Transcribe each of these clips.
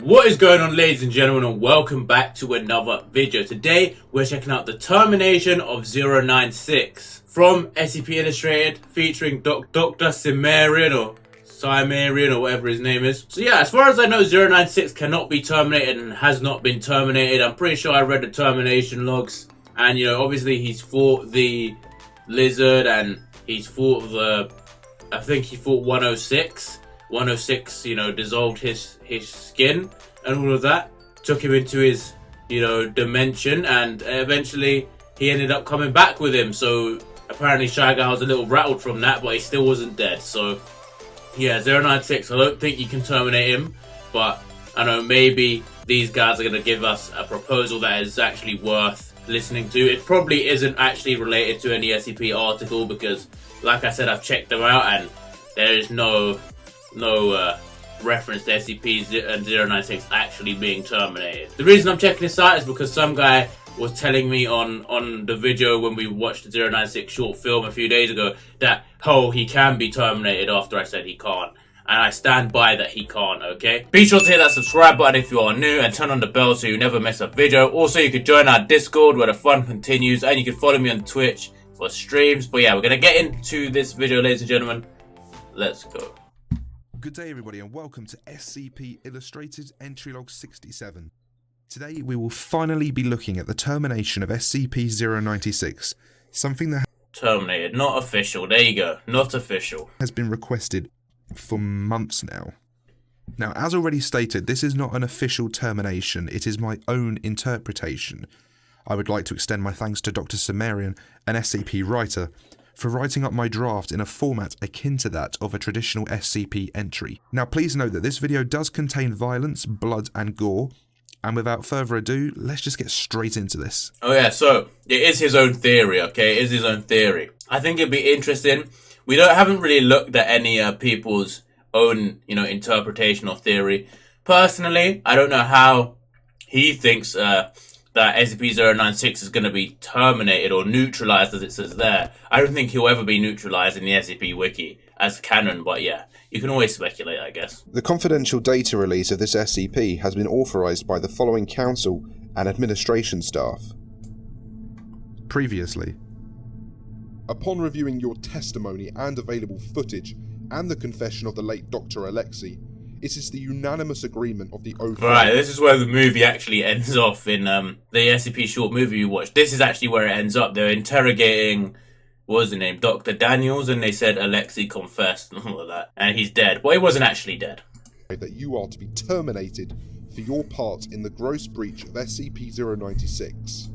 What is going on, ladies and gentlemen, and welcome back to another video. Today we're checking out the Termination of 096 from SCP Illustrated, featuring Dr. Cimmerian or whatever his name is. So yeah, as far as I know, 096 cannot be terminated and has not been terminated. I'm pretty sure I read the termination logs, and you know, obviously he's fought the lizard and he's fought I think he fought 106. 106, you know, dissolved his skin and all of that, took him into his, you know, dimension, and eventually he ended up coming back with him. So apparently Shy Guy was a little rattled from that, but he still wasn't dead. So yeah, 096, I don't think you can terminate him, but I know maybe these guys are going to give us a proposal that is actually worth listening to. It probably isn't actually related to any SCP article because, like I said, I've checked them out and there is no reference to SCP-096 actually being terminated. The reason I'm checking this out is because some guy was telling me on the video when we watched the 096 short film a few days ago that, oh, he can be terminated after I said he can't. And I stand by that he can't, okay? Be sure to hit that subscribe button if you are new and turn on the bell so you never miss a video. Also, you could join our Discord where the fun continues, and you can follow me on Twitch for streams. But yeah, we're going to get into this video, ladies and gentlemen. Let's go. Good day everybody and welcome to SCP Illustrated Entry Log 67. Today we will finally be looking at the termination of SCP-096, something that terminated, not official, there you go, not official. Has been requested for months now. Now, as already stated, this is not an official termination, it is my own interpretation. I would like to extend my thanks to Dr. Cimmerian, an SCP writer, for writing up my draft in a format akin to that of a traditional SCP entry. Now please note that this video does contain violence, blood and gore, and without further ado, let's just get straight into this. Oh yeah, so it is his own theory, okay? It is his own theory. I think it'd be interesting. We haven't really looked at any people's own, you know, interpretation or theory. Personally, I don't know how he thinks that SCP-096 is going to be terminated or neutralized, as it says there. I don't think he'll ever be neutralized in the SCP Wiki as canon, but yeah, you can always speculate, I guess. The confidential data release of this SCP has been authorized by the following council and administration staff. Previously. Upon reviewing your testimony and available footage, and the confession of the late Dr. Alexei, it is the unanimous agreement of the O5. Right, this is where the movie actually ends off in the SCP short movie we watched. This is actually where it ends up. They're interrogating, what was the name, Dr. Daniels, and they said Alexei confessed and all of that. And he's dead. Well, he wasn't actually dead. That you are to be terminated for your part in the gross breach of SCP-096.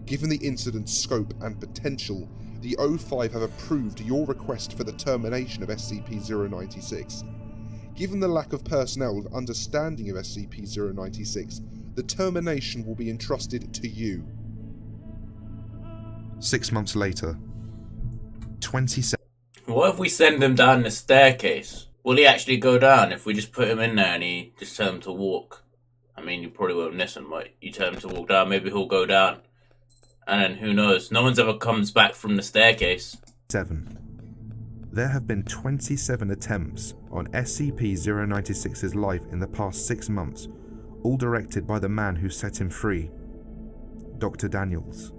Given the incident's scope and potential, the O5 have approved your request for the termination of SCP-096. Given the lack of personnel with understanding of SCP-096, the termination will be entrusted to you. 6 months later. 27. What if we send him down the staircase? Will he actually go down if we just put him in there and he just tell him to walk? I mean, you probably won't listen, but you tell him to walk down, maybe he'll go down. And then who knows? No one's ever comes back from the staircase. 7. There have been 27 attempts on SCP-096's life in the past 6 months, all directed by the man who set him free, Dr. Daniels.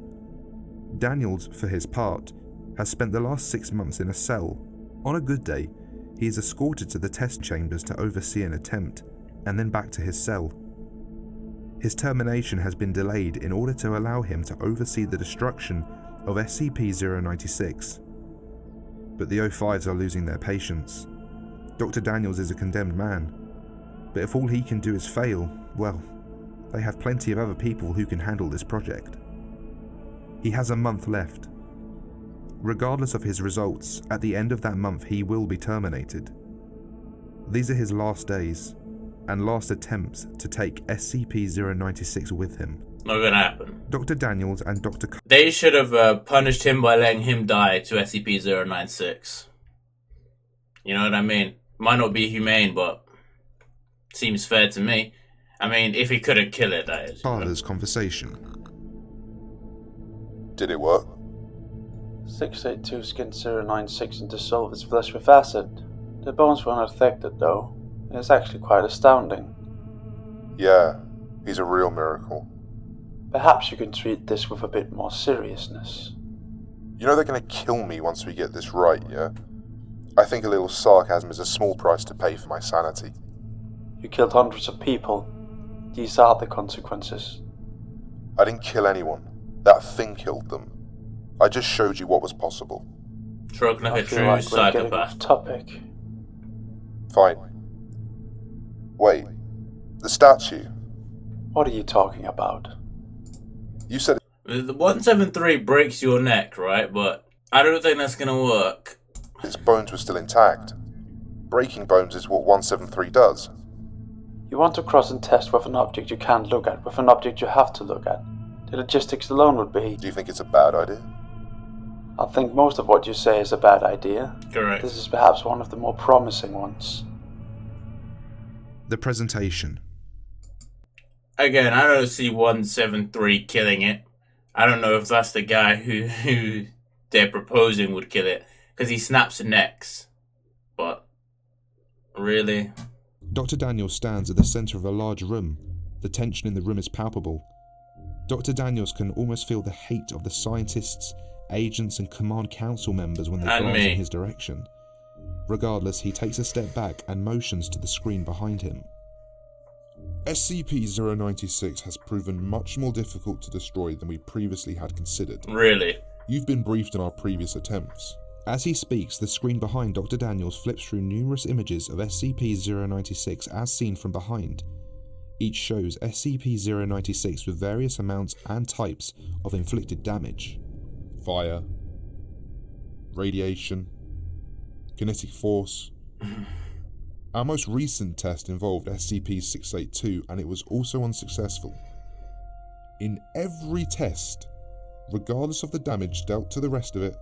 Daniels, for his part, has spent the last 6 months in a cell. On a good day, he is escorted to the test chambers to oversee an attempt, and then back to his cell. His termination has been delayed in order to allow him to oversee the destruction of SCP-096. But the O5s are losing their patience. Dr. Daniels is a condemned man, but if all he can do is fail, well, they have plenty of other people who can handle this project. He has a month left. Regardless of his results, at the end of that month he will be terminated. These are his last days, and last attempts to take SCP-096 with him. Not gonna happen. Dr. Daniels and Dr. They should have punished him by letting him die to SCP-096. You know what I mean? Might not be humane, but seems fair to me. I mean, if he couldn't kill it, that is. Father's conversation. Did it work? 682 skinned 096 and dissolved its flesh with acid. The bones were unaffected, though. It's actually quite astounding. Yeah, he's a real miracle. Perhaps you can treat this with a bit more seriousness. You know they're gonna kill me once we get this right, yeah? I think a little sarcasm is a small price to pay for my sanity. You killed hundreds of people. These are the consequences. I didn't kill anyone. That thing killed them. I just showed you what was possible. Shrug like I a feel true like we're getting psychopath. off topic. Fine. Wait, the statue. What are you talking about? You said The 173 breaks your neck, right? But I don't think that's gonna work. its bones were still intact. Breaking bones is what 173 does. You want to cross and test with an object you can't look at, with an object you have to look at. The logistics alone would be... Do you think it's a bad idea? I think most of what you say is a bad idea. Correct. This is perhaps one of the more promising ones. The presentation. Again, I don't see 173 killing it. I don't know if that's the guy who they're proposing would kill it, because he snaps necks. But, really? Dr. Daniels stands at the center of a large room. The tension in the room is palpable. Dr. Daniels can almost feel the hate of the scientists, agents, and command council members when they glance in his direction. Regardless, he takes a step back and motions to the screen behind him. SCP-096 has proven much more difficult to destroy than we previously had considered. Really? You've been briefed on our previous attempts. As he speaks, the screen behind Dr. Daniels flips through numerous images of SCP-096 as seen from behind. Each shows SCP-096 with various amounts and types of inflicted damage. Fire, radiation, kinetic force. Our most recent test involved SCP-682 and it was also unsuccessful. In every test, regardless of the damage dealt to the rest of it,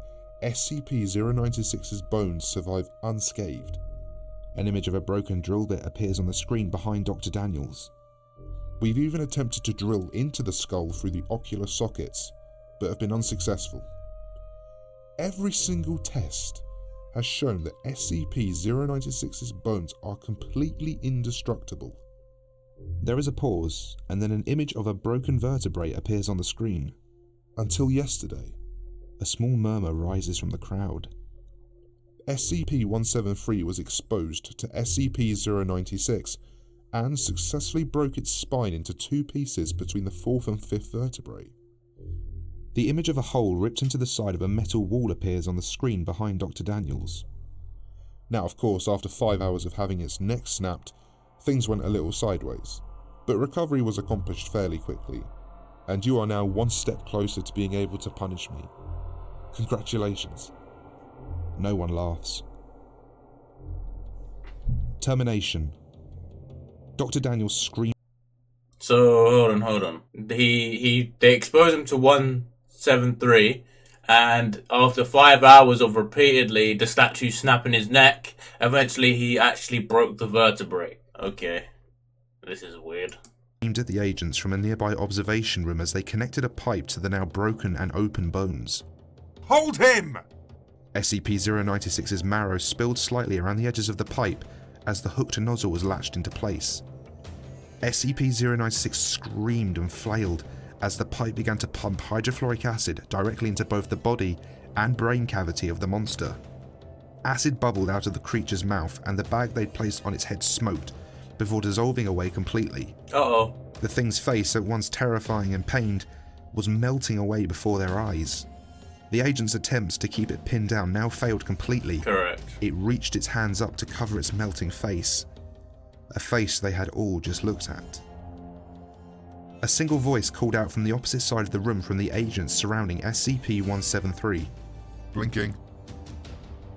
SCP-096's bones survive unscathed. An image of a broken drill bit appears on the screen behind Dr. Daniels. We've even attempted to drill into the skull through the ocular sockets, but have been unsuccessful. Every single test has shown that SCP-096's bones are completely indestructible. There is a pause, and then an image of a broken vertebrae appears on the screen. Until yesterday, a small murmur rises from the crowd. SCP-173 was exposed to SCP-096 and successfully broke its spine into two pieces between the fourth and fifth vertebrae. The image of a hole ripped into the side of a metal wall appears on the screen behind Dr. Daniels. Now, of course, after 5 hours of having its neck snapped, things went a little sideways, but recovery was accomplished fairly quickly, and you are now one step closer to being able to punish me. Congratulations. No one laughs. Termination. Dr. Daniels screams. So, hold on. They expose him to 173, and after 5 hours of repeatedly the statue snapping his neck, eventually he actually broke the vertebrae. Okay. This is weird. Aimed at the agents from a nearby observation room as they connected a pipe to the now broken and open bones. Hold him! SCP-096's marrow spilled slightly around the edges of the pipe as the hooked nozzle was latched into place. SCP-096 screamed and flailed as the pipe began to pump hydrofluoric acid directly into both the body and brain cavity of the monster. Acid bubbled out of the creature's mouth and the bag they'd placed on its head smoked before dissolving away completely. Uh-oh. The thing's face, at once terrifying and pained, was melting away before their eyes. The agent's attempts to keep it pinned down now failed completely. Correct. It reached its hands up to cover its melting face. A face they had all just looked at. A single voice called out from the opposite side of the room from the agents surrounding SCP-173. Blinking.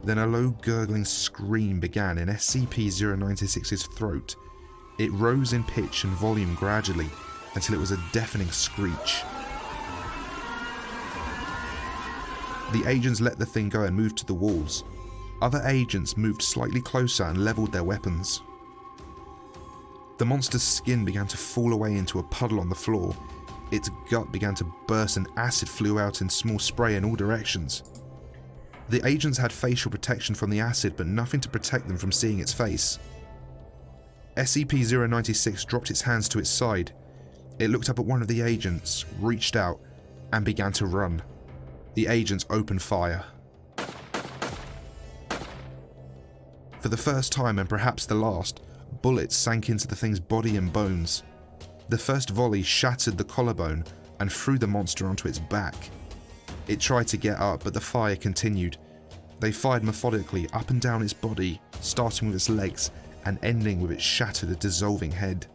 Then a low gurgling scream began in SCP-096's throat. It rose in pitch and volume gradually until it was a deafening screech. The agents let the thing go and moved to the walls. Other agents moved slightly closer and leveled their weapons. The monster's skin began to fall away into a puddle on the floor. Its gut began to burst and acid flew out in small spray in all directions. The agents had facial protection from the acid, but nothing to protect them from seeing its face. SCP-096 dropped its hands to its side. It looked up at one of the agents, reached out, and began to run. The agents opened fire. For the first time, and perhaps the last, bullets sank into the thing's body and bones. The first volley shattered the collarbone and threw the monster onto its back. It tried to get up, but the fire continued. They fired methodically up and down its body, starting with its legs and ending with its shattered, dissolving head.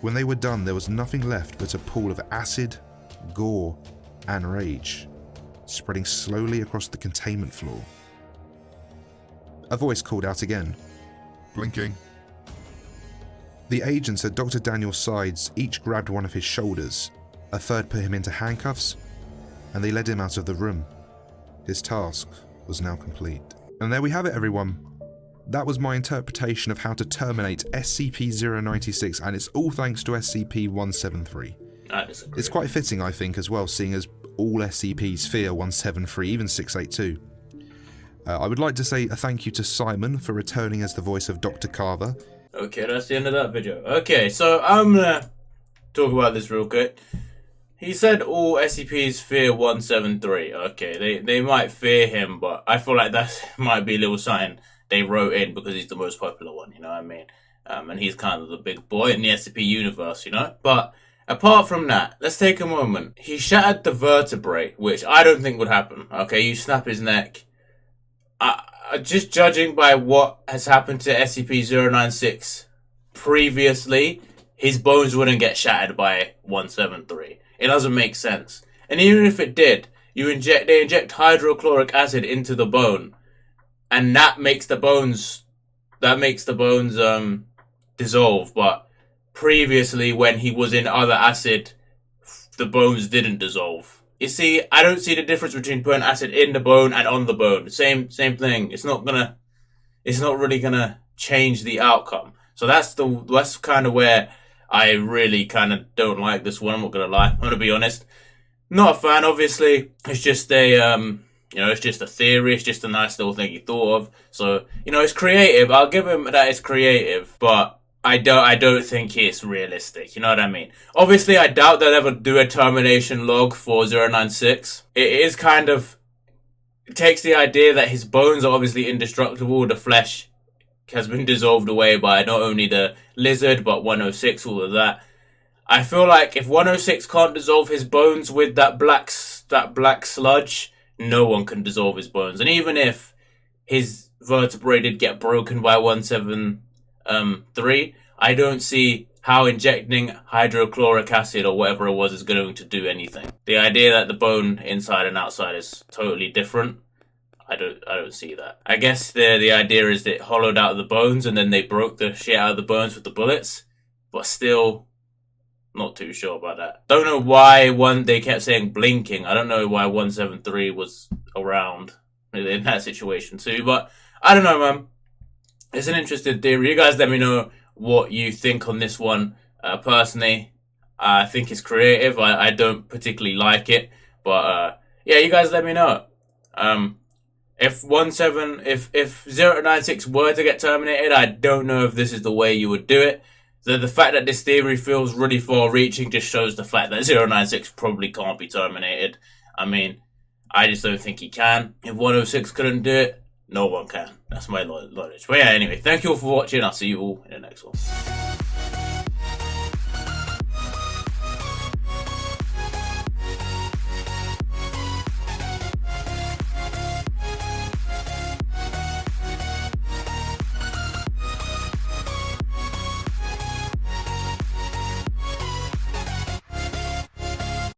When they were done, there was nothing left but a pool of acid, gore, and rage, spreading slowly across the containment floor. A voice called out again. Blinking. The agents at Dr. Daniel's sides each grabbed one of his shoulders, a third put him into handcuffs, and they led him out of the room. His task was now complete. And there we have it, everyone. That was my interpretation of how to terminate SCP-096, and it's all thanks to SCP-173. I disagree. It's quite fitting, I think, as well, seeing as all SCPs fear 173, even 682. I would like to say a thank you to Simon for returning as the voice of Dr. Carver. Okay, that's the end of that video. Okay, so I'm gonna talk about this real quick. He said all SCPs fear 173. Okay, they might fear him, but I feel like that might be a little something they wrote in because he's the most popular one, you know what I mean? And he's kind of the big boy in the SCP universe, you know? But apart from that, let's take a moment. He shattered the vertebrae, which I don't think would happen. Okay, you snap his neck. Just judging by what has happened to SCP-096 previously, his bones wouldn't get shattered by 173. It doesn't make sense. And even if it did, they inject hydrochloric acid into the bone, and that makes the bones dissolve. But previously, when he was in other acid, the bones didn't dissolve. You see, I don't see the difference between putting acid in the bone and on the bone. Same thing. It's not really gonna change the outcome. So that's kind of where I really kind of don't like this one. I'm not gonna lie. I'm gonna be honest. Not a fan, obviously. It's just it's just a theory. It's just a nice little thing he thought of. So, it's creative. I'll give him that it's creative, but I don't think it's realistic. You know what I mean? Obviously, I doubt they'll ever do a termination log for 096. It takes the idea that his bones are obviously indestructible. The flesh has been dissolved away by not only the lizard, but 106, all of that. I feel like if 106 can't dissolve his bones with that black sludge, no one can dissolve his bones. And even if his vertebrae did get broken by 173, I don't see how injecting hydrochloric acid or whatever it was is going to do anything. The idea that the bone inside and outside is totally different, I don't see that. I guess the idea is that it hollowed out the bones and then they broke the shit out of the bones with the bullets, but still not too sure about that. Don't know why they kept saying blinking. I don't know why 173 was around in that situation too, but I don't know, man. It's an interesting theory. You guys let me know what you think on this one. Personally, I think it's creative. I don't particularly like it, but yeah, you guys let me know. If 096 were to get terminated, I don't know if this is the way you would do it. The fact that this theory feels really far-reaching just shows the fact that 096 probably can't be terminated. I mean, I just don't think he can. If 106 couldn't do it, no one can. That's my knowledge. But yeah, anyway, thank you all for watching. I'll see you all in the next one.